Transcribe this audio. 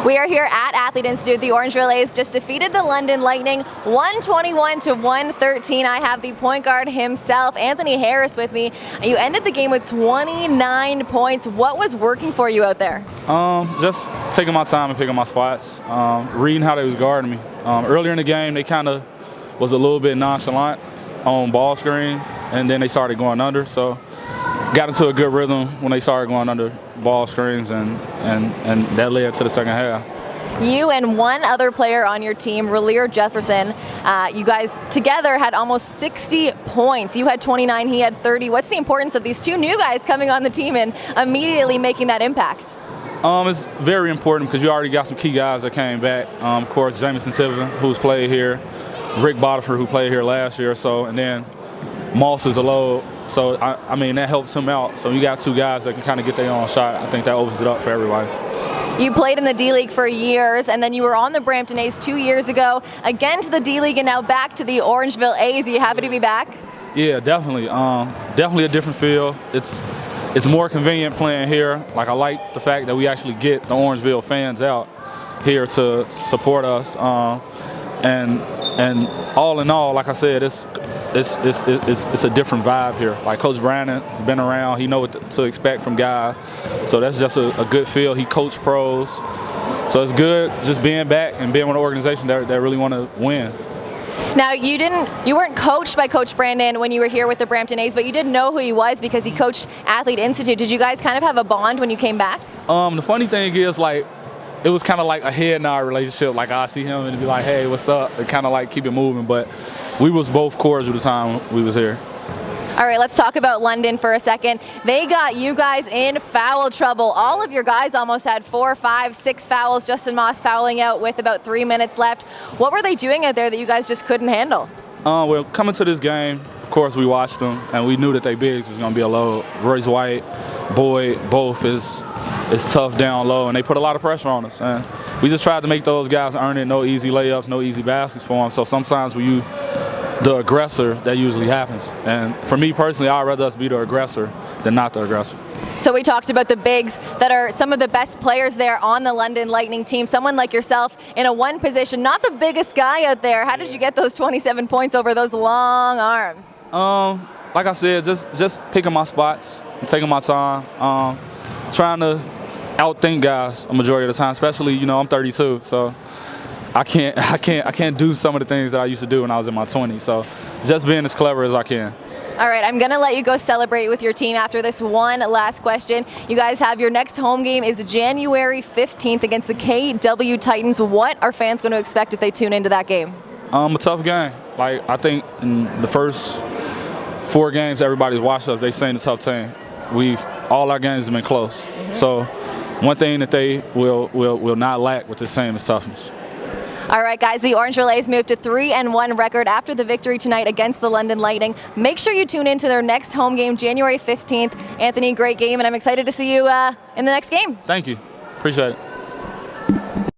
We are here at Athlete Institute. The Orangeville A's just defeated the London Lightning 121-113. I have the point guard himself, Anthony Harris, with me. You ended the game with 29 points. What was working for you out there? Just taking my time and picking my spots, reading how they was guarding me. Earlier in the game, they kind of was a little bit nonchalant on ball screens, and then they started going under. So got into a good rhythm when they started going under ball screens, and that led to the second half. You and one other player on your team, Relier Jefferson, you guys together had almost 60 points. You had 29, he had 30. What's the importance of these two new guys coming on the team and immediately making that impact? It's very important because you already got some key guys that came back. Of course, Jamison Tiven, who's played here, Rick Bodiford, who played here last year, and then Moss is a load. So, I mean, that helps him out. So you got two guys that can kind of get their own shot. I think that opens it up for everybody. You played in the D-League for years, and then you were on the Brampton A's 2 years ago, again to the D-League, and now back to the Orangeville A's. Are you happy to be back? Yeah, definitely. Definitely a different feel. It's more convenient playing here. Like, I like the fact that we actually get the Orangeville fans out here to support us. And all in all, like I said, it's a different vibe here. Like, Coach Brandon's been around, he knows what to expect from guys. So that's just a good feel. He coached pros. So it's good just being back and being with an organization that really want to win. Now, you weren't coached by Coach Brandon when you were here with the Brampton A's, but you did know who he was because he coached Athlete Institute. Did you guys kind of have a bond when you came back? The funny thing is, like, it was kind of like a head nod relationship. Like, I see him and be like, hey, what's up? And kind of like keep it moving. But we was both cordial the time we was here. All right, let's talk about London for a second. They got you guys in foul trouble. All of your guys almost had 4, 5, 6 fouls. Justin Moss fouling out with about 3 minutes left. What were they doing out there that you guys just couldn't handle? Well, coming to this game, of course, we watched them, and we knew that they bigs was going to be a load. Royce White, Boyd, both is tough down low, and they put a lot of pressure on us. And we just tried to make those guys earn it. No easy layups, no easy baskets for them. So sometimes when you the aggressor, that usually happens. And for me personally, I'd rather us be the aggressor than not the aggressor. So we talked about the bigs that are some of the best players there on the London Lightning team. Someone like yourself in a one position, not the biggest guy out there. How did you get those 27 points over those long arms? Like I said, just picking my spots, taking my time, trying to outthink guys a majority of the time. Especially, you know, I'm 32, so I can't do some of the things that I used to do when I was in my 20s. So just being as clever as I can. All right, I'm going to let you go celebrate with your team after this one last question. You guys have your next home game is January 15th against the KW Titans. What are fans going to expect if they tune into that game? A tough game. Like, I think in the first 4 games everybody's watched us, they seen a tough team. All our games have been close. So one thing that they will not lack with this team is toughness. All right, guys, the Orangeville A's moved to 3-1 record after the victory tonight against the London Lightning. Make sure you tune in to their next home game, January 15th. Anthony, great game, and I'm excited to see you in the next game. Thank you. Appreciate it.